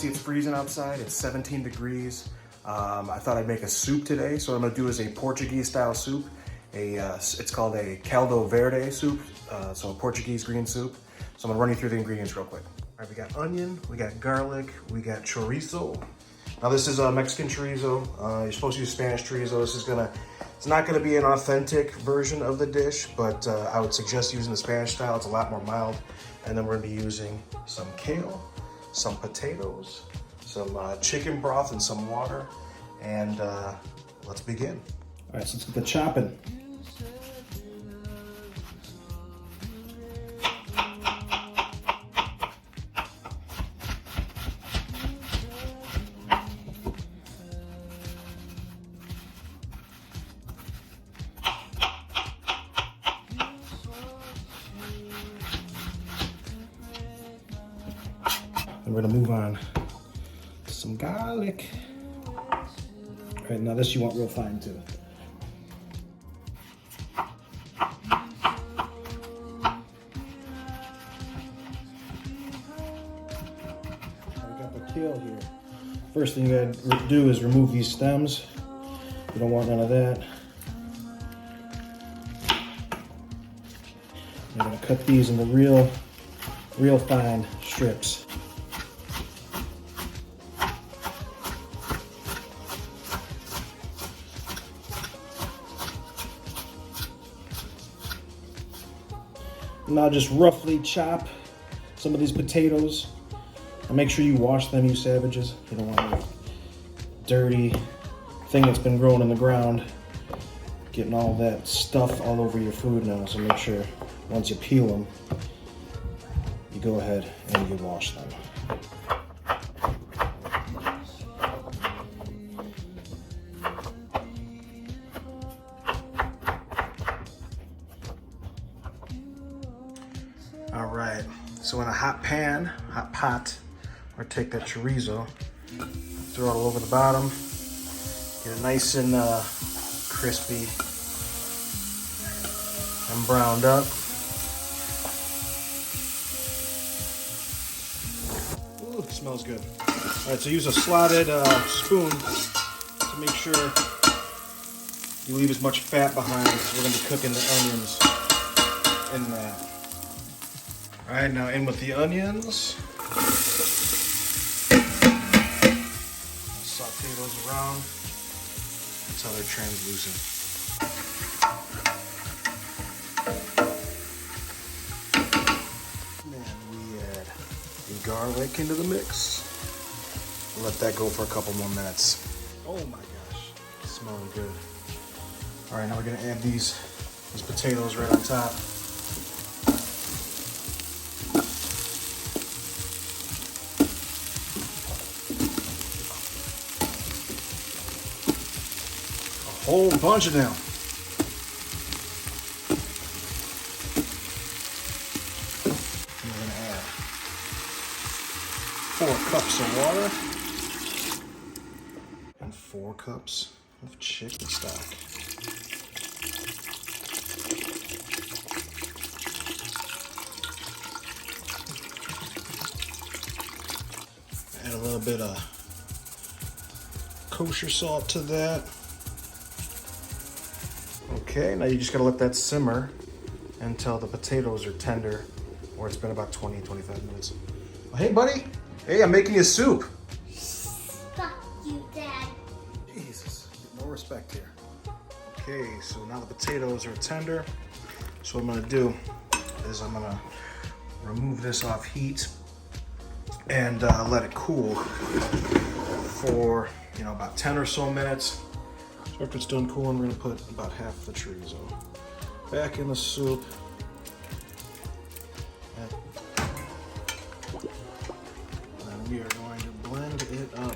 see it's freezing outside. It's 17 degrees. I thought I'd make a soup today. So what I'm gonna do is a Portuguese style soup. It's called a Caldo Verde soup, so a Portuguese green soup. So I'm gonna run you through the ingredients real quick. All right, we got onion, we got garlic, we got chorizo. Now this is a Mexican chorizo. You're supposed to use Spanish chorizo. It's not gonna be an authentic version of the dish, but I would suggest using the Spanish style. It's a lot more mild. And then we're gonna be using some kale, some potatoes, some chicken broth and some water. And let's begin. All right, so let's get the chopping. And we're gonna move on to some garlic. All right, now this you want real fine too. We got the kale here. First thing you gotta do is remove these stems. You don't want none of that. I'm gonna cut these into real fine strips. Now just roughly chop some of these potatoes and make sure you wash them, you savages. You don't want a dirty thing that's been growing in the ground getting all that stuff all over your food now. So make sure once you peel them, you go ahead and you wash them. All right, so in a hot pot, or take that chorizo, throw it all over the bottom, get it nice and crispy and browned up. Ooh, it smells good. All right, so use a slotted spoon to make sure you leave as much fat behind, because we're gonna be cooking the onions in that. All right, now in with the onions. Saute those around until they're translucent. And we add the garlic into the mix. We'll let that go for a couple more minutes. Oh my gosh, it's smelling good. All right, now we're gonna add these potatoes right on top. Whole bunch of them. And we're gonna add 4 cups of water and 4 cups of chicken stock. Add a little bit of kosher salt to that. Okay, now you just gotta let that simmer until the potatoes are tender, or it's been about 20-25 minutes. Oh, hey, buddy. Hey, I'm making you soup. Fuck you, Dad. Jesus, no respect here. Okay, so now the potatoes are tender. So what I'm gonna do is I'm gonna remove this off heat and let it cool for, about 10 or so minutes. So after it's done cooling, we're gonna put about half the chorizo back in the soup. And we are going to blend it up.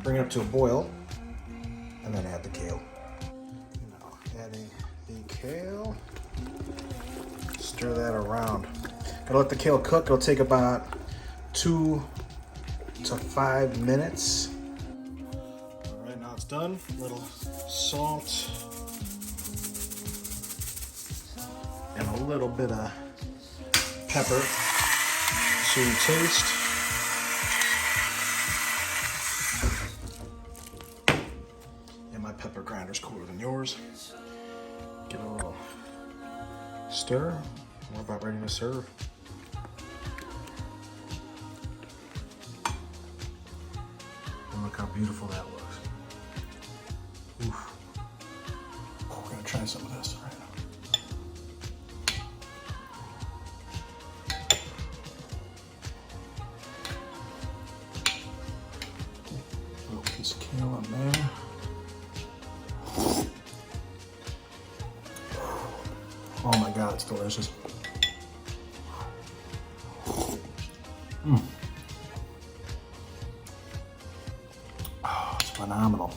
Bring it up to a boil, and then add the kale. Now adding the kale. Stir that around. Gotta let the kale cook. It'll take about 2 to 5 minutes. All right, now it's done. A little salt and a little bit of pepper to taste. And my pepper grinder's cooler than yours. Give it a little stir. We're about ready to serve. And look how beautiful that looks. Oof. Oh, we're gonna try some of this right now. Little piece of kale in there. Oh my God, it's delicious. Oh, it's phenomenal.